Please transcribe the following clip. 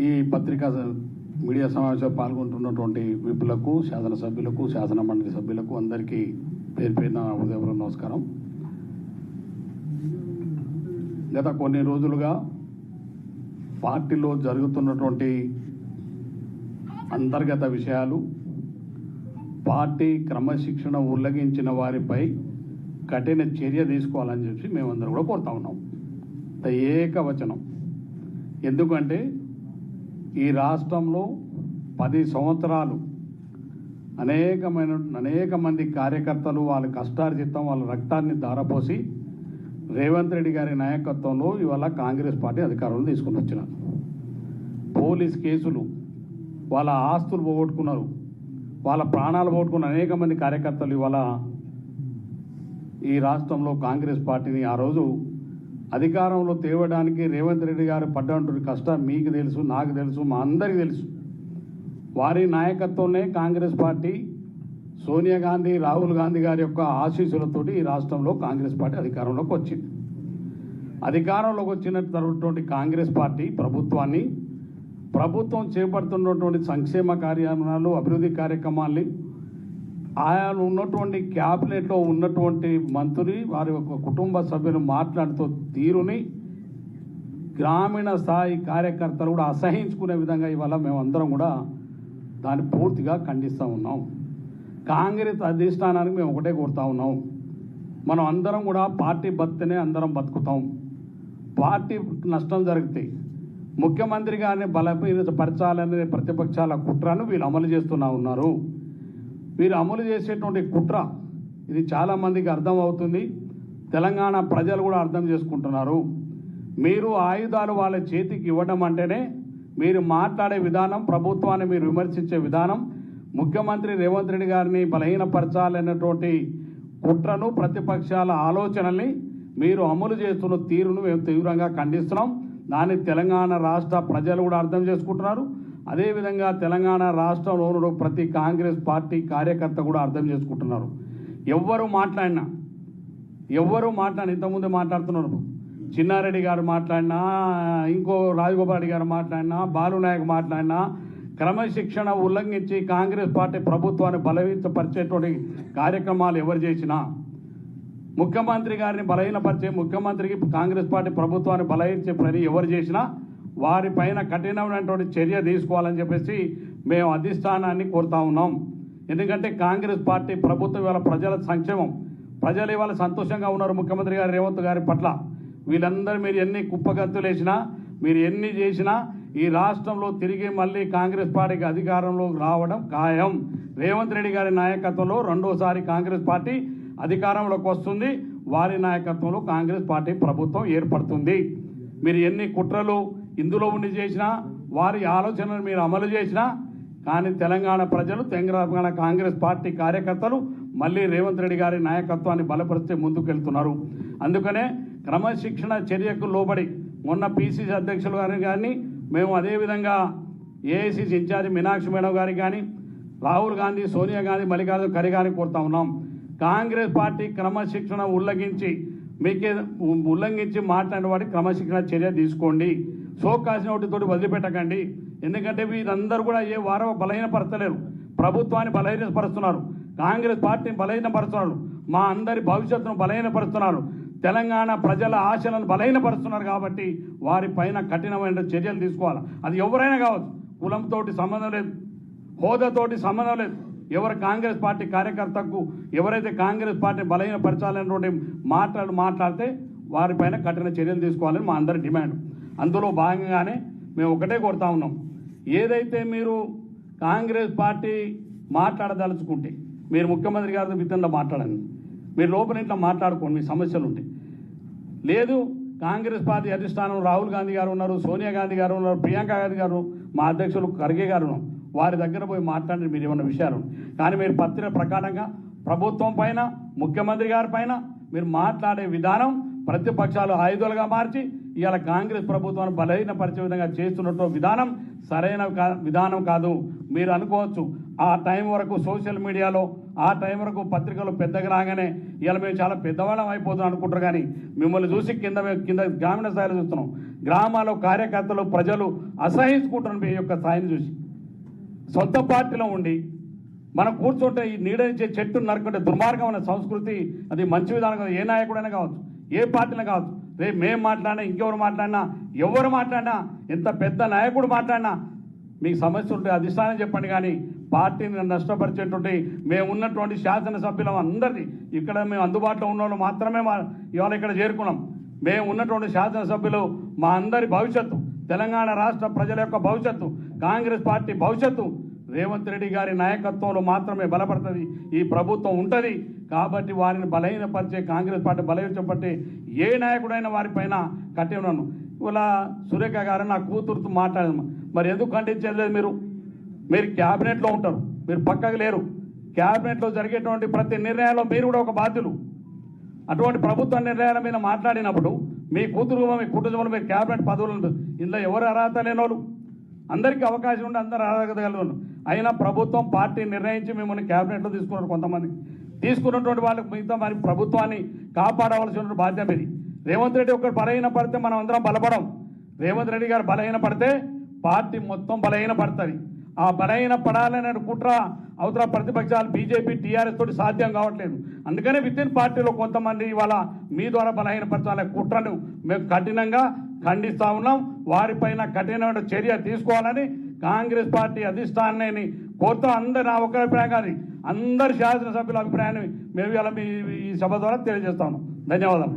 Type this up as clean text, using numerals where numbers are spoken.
ఈ పత్రికా మీడియా సమావేశంలో పాల్గొంటున్నటువంటి విపులకు, శాసనసభ్యులకు, శాసన మండలి సభ్యులకు అందరికీ పేరు పేరున హృదయపూర్వక నమస్కారం. గత కొన్ని రోజులుగా పార్టీలో జరుగుతున్నటువంటి అంతర్గత విషయాలు, పార్టీ క్రమశిక్షణ ఉల్లంఘించిన వారిపై కఠిన చర్య తీసుకోవాలని చెప్పి మేమందరం కూడా కోరుతా ఉన్నాం. ఏకవచనం. ఎందుకంటే ఈ రాష్ట్రంలో 10 సంవత్సరాలు అనేక మంది కార్యకర్తలు వాళ్ళ కష్టార్జితం, వాళ్ళ రక్తాన్ని ధారపోసి రేవంత్ రెడ్డి గారి నాయకత్వంలో ఇవాళ కాంగ్రెస్ పార్టీ అధికారంలో తీసుకుని వచ్చినారు. పోలీస్ కేసులు, వాళ్ళ ఆస్తులు పోగొట్టుకున్నారు, వాళ్ళ ప్రాణాలు పోగొట్టుకున్న అనేక మంది కార్యకర్తలు ఇవాళ ఈ రాష్ట్రంలో కాంగ్రెస్ పార్టీని ఆ రోజు అధికారంలో తేవడానికి రేవంత్ రెడ్డి గారు పడ్డటువంటి కష్టం మీకు తెలుసు, నాకు తెలుసు, మా అందరికీ తెలుసు. వారి నాయకత్వంలో కాంగ్రెస్ పార్టీ సోనియా గాంధీ, రాహుల్ గాంధీ గారి యొక్క ఆశీస్సులతోటి ఈ రాష్ట్రంలో కాంగ్రెస్ పార్టీ అధికారంలోకి వచ్చింది. అధికారంలోకి వచ్చినటువంటి కాంగ్రెస్ పార్టీ ప్రభుత్వం చేపడుతున్నటువంటి సంక్షేమ కార్యక్రమాలు, అభివృద్ధి కార్యక్రమాల్ని ఆయన ఉన్నటువంటి క్యాబినెట్లో ఉన్నటువంటి మంత్రి వారి యొక్క కుటుంబ సభ్యులు మాట్లాడుతూ తీరుని గ్రామీణ స్థాయి కార్యకర్తలు కూడా అసహించుకునే విధంగా ఇవాళ మేమందరం కూడా దాన్ని పూర్తిగా ఖండిస్తూ ఉన్నాం. కాంగ్రెస్ అధిష్టానానికి మేము ఒకటే కోరుతా ఉన్నాం, మనం అందరం కూడా పార్టీ బతినే అందరం బతుకుతాం. పార్టీ నష్టం జరిగితే ముఖ్యమంత్రి గారిని బలపరచాలనే ప్రతిపక్షాల కుట్రను వీళ్ళు అమలు చేస్తూనే ఉన్నారు. వీరు అమలు చేసేటువంటి కుట్ర ఇది చాలామందికి అర్థం అవుతుంది. తెలంగాణ ప్రజలు కూడా అర్థం చేసుకుంటున్నారు. మీరు ఆయుధాలు వాళ్ళ చేతికి ఇవ్వడం అంటేనే మీరు మాట్లాడే విధానం, ప్రభుత్వాన్ని మీరు విమర్శించే విధానం, ముఖ్యమంత్రి రేవంత్ రెడ్డి గారిని బలహీనపరచాలనేటువంటి కుట్రను, ప్రతిపక్షాల ఆలోచనల్ని మీరు అమలు చేస్తున్న తీరును మేము తీవ్రంగా ఖండిస్తున్నాం. దాన్ని తెలంగాణ రాష్ట్ర ప్రజలు కూడా అర్థం చేసుకుంటున్నారు. అదేవిధంగా తెలంగాణ రాష్ట్రంలో ప్రతి కాంగ్రెస్ పార్టీ కార్యకర్త కూడా అర్థం చేసుకుంటున్నారు. ఎవరు మాట్లాడినా ఇంతకుముందు మాట్లాడుతున్నారు, చిన్నారెడ్డి గారు మాట్లాడినా, ఇంకో రాజగోపాల్ రెడ్డి గారు మాట్లాడినా, బాలునాయక్ మాట్లాడినా, క్రమశిక్షణ ఉల్లంఘించి కాంగ్రెస్ పార్టీ ప్రభుత్వాన్ని బలహీనపరిచేటువంటి కార్యక్రమాలు ఎవరు చేసినా, ముఖ్యమంత్రి గారిని బలహీనపరిచే, ముఖ్యమంత్రికి కాంగ్రెస్ పార్టీ ప్రభుత్వాన్ని బలహీనపరిచే పని ఎవరు చేసినా వారిపైన కఠినమైనటువంటి చర్య తీసుకోవాలని చెప్పేసి మేము అధిష్టానాన్ని కోరుతా ఉన్నాం. ఎందుకంటే కాంగ్రెస్ పార్టీ ప్రభుత్వం ఇవాళ ప్రజల సంక్షేమం, ప్రజలు ఇవాళ సంతోషంగా ఉన్నారు ముఖ్యమంత్రి గారు రేవంత్ గారి పట్ల. వీళ్ళందరూ మీరు ఎన్ని కుప్పగంతులు వేసినా, మీరు ఎన్ని చేసినా ఈ రాష్ట్రంలో తిరిగి మళ్ళీ కాంగ్రెస్ పార్టీకి అధికారంలో రావడం ఖాయం. రేవంత్ రెడ్డి గారి నాయకత్వంలో రెండోసారి కాంగ్రెస్ పార్టీ అధికారంలోకి వస్తుంది. వారి నాయకత్వంలో కాంగ్రెస్ పార్టీ ప్రభుత్వం ఏర్పడుతుంది. మీరు ఎన్ని కుట్రలు ఇందులో ఉండి చేసినా, వారి ఆలోచనలు మీరు అమలు చేసినా, కానీ తెలంగాణ ప్రజలు, తెలంగాణ కాంగ్రెస్ పార్టీ కార్యకర్తలు మళ్ళీ రేవంత్ రెడ్డి గారి నాయకత్వాన్ని బలపరిస్తే ముందుకెళ్తున్నారు. అందుకనే క్రమశిక్షణ చర్యకు లోబడి మొన్న పిసిసి అధ్యక్షులు గారిని కానీ, మేము అదేవిధంగా ఏఐసిసి ఇన్ఛార్జి మీనాక్షి మేడం గారికి కానీ, రాహుల్ గాంధీ, సోనియా గాంధీ, మల్లికార్జున ఖర్గే గారిని కోరుతా ఉన్నాం. కాంగ్రెస్ పార్టీ క్రమశిక్షణ ఉల్లంఘించి మాట్లాడిన వాడికి క్రమశిక్షణ చర్య తీసుకోండి. షోకాస్ నోటితోటి వదిలిపెట్టకండి. ఎందుకంటే వీరందరూ కూడా ఏ వారో బలహీనపరచలేరు, ప్రభుత్వాన్ని బలహీనపరుస్తున్నారు, కాంగ్రెస్ పార్టీని బలహీనపరుస్తున్నారు, మా అందరి భవిష్యత్తును బలహీనపరుస్తున్నారు, తెలంగాణ ప్రజల ఆశలను బలహీనపరుస్తున్నారు. కాబట్టి వారిపైన కఠినమైన చర్యలు తీసుకోవాలి. అది ఎవరైనా కావచ్చు, కులంతో సంబంధం లేదు, హోదాతోటి సంబంధం లేదు. ఎవరు కాంగ్రెస్ పార్టీ కార్యకర్తకు ఎవరైతే కాంగ్రెస్ పార్టీని బలహీనపరచాలనేటువంటి మాట్లాడితే వారిపైన కఠిన చర్యలు తీసుకోవాలని మా అందరి డిమాండ్. అందులో భాగంగానే మేము ఒకటే కోరుతా ఉన్నాం, ఏదైతే మీరు కాంగ్రెస్ పార్టీ మాట్లాడదలుచుకుంటే మీరు ముఖ్యమంత్రి గారితో విధంగా మాట్లాడండి, మీరు లోపల ఇంట్లో మాట్లాడుకోండి, మీ సమస్యలు ఉంటాయి. లేదు కాంగ్రెస్ పార్టీ అధిష్టానం రాహుల్ గాంధీ గారు ఉన్నారు, సోనియా గాంధీ గారు ఉన్నారు, ప్రియాంక గాంధీ గారు, మా అధ్యక్షులు ఖర్గే గారు ఉన్నారు, వారి దగ్గర పోయి మాట్లాడి మీరు ఏమన్నా విషయాలు. కానీ మీరు పత్రిక ప్రకారంగా ప్రభుత్వం పైన, ముఖ్యమంత్రి గారి పైన మీరు మాట్లాడే విధానం ప్రతిపక్షాలు ఆయుధాలుగా మార్చి ఇవాళ కాంగ్రెస్ ప్రభుత్వాన్ని బలహీనపరిచే విధంగా చేస్తున్నట్టు విధానం సరైన విధానం కాదు. మీరు అనుకోవచ్చు ఆ టైం వరకు సోషల్ మీడియాలో ఆ టైం వరకు పత్రికలు పెద్దగా రాగానే ఇవాళ మేము చాలా పెద్దవాళ్ళం అయిపోతున్నాం అనుకుంటారు. కానీ మిమ్మల్ని చూసి కింద గ్రామీణ స్థాయిలో చూస్తున్నాం. గ్రామాల్లో కార్యకర్తలు ప్రజలు అసహించుకుంటున్నారు మీ యొక్క స్థాయిని చూసి. సొంత పార్టీలో ఉండి మనం కూర్చుంటే ఈ నీడనిచ్చే చెట్టును నరుకుంటే దుర్మార్గమైన సంస్కృతి, అది మంచి విధానం కాదు. ఏ నాయకుడైనా కావచ్చు, ఏ పార్టీలో కావచ్చు. రేపు మేము మాట్లాడినా, ఇంకెవరు మాట్లాడినా, ఎవరు మాట్లాడినా, ఎంత పెద్ద నాయకుడు మాట్లాడినా మీకు సమస్య ఉంటే అధిష్టానం చెప్పండి. కానీ పార్టీని నష్టపరిచేటువంటి మేము ఉన్నటువంటి శాసనసభ్యులం అందరినీ ఇక్కడ మేము అందుబాటులో ఉన్న వాళ్ళు మాత్రమే ఇవాళ ఇక్కడ చేరుకున్నాం. మేము ఉన్నటువంటి శాసనసభ్యులు మా అందరి భవిష్యత్తు, తెలంగాణ రాష్ట్ర ప్రజల యొక్క భవిష్యత్తు, కాంగ్రెస్ పార్టీ భవిష్యత్తు రేవంత్ రెడ్డి గారి నాయకత్వంలో మాత్రమే బలపడుతుంది. ఈ ప్రభుత్వం ఉంటుంది కాబట్టి వారిని బలహీనపరిచే, కాంగ్రెస్ పార్టీ బలహీనపరిచే ఏ నాయకుడైనా వారిపైన కట్టి ఉన్నాను. ఇలా సురేఖ గారు నా కూతురుతో మాట్లాడదు, మరి ఎందుకు ఖండించలేదు? మీరు క్యాబినెట్లో ఉంటారు, మీరు పక్కకు లేరు. క్యాబినెట్లో జరిగేటువంటి ప్రతి నిర్ణయాల్లో మీరు కూడా ఒక బాధ్యులు. అటువంటి ప్రభుత్వ నిర్ణయాల మీద మాట్లాడినప్పుడు మీ కూతురు, మీ కుటుంబంలో మీరు క్యాబినెట్ పదవులు ఉంటుంది. ఇందులో ఎవరు అర్హత లేని వాళ్ళు, అందరికీ అవకాశం ఉండి అందరూ అర్హత కలిగి. అయినా ప్రభుత్వం పార్టీ నిర్ణయించి మిమ్మల్ని క్యాబినెట్లో తీసుకున్నారు. కొంతమంది తీసుకున్నటువంటి వాళ్ళకి మిగతా మరి ప్రభుత్వాన్ని కాపాడవలసిన బాధ్యత ఇది. రేవంత్ రెడ్డి ఒకటి బలహీనపడితే మనం అందరం బలపడం. రేవంత్ రెడ్డి గారు బలహీనపడితే పార్టీ మొత్తం బలహీనపడుతుంది. ఆ బలహీన పడాలనే కుట్ర అవతల ప్రతిపక్షాలు బీజేపీ టీఆర్ఎస్ తోటి సాధ్యం కావట్లేదు. అందుకనే వితిన్ పార్టీలో కొంతమంది ఇవాళ మీ ద్వారా బలహీనపరచాలనే కుట్రను మేము కఠినంగా ఖండిస్తా ఉన్నాం. వారిపైన కఠినమైన చర్య తీసుకోవాలని కాంగ్రెస్ పార్టీ అధిష్టానాన్ని కోరుతూ అందరు, నా ఒక్క అభిప్రాయం కాదు, అందరు శాసనసభ్యుల అభిప్రాయాన్ని మేము ఇలా ఈ సభ ద్వారా తెలియజేస్తాము. ధన్యవాదాలు.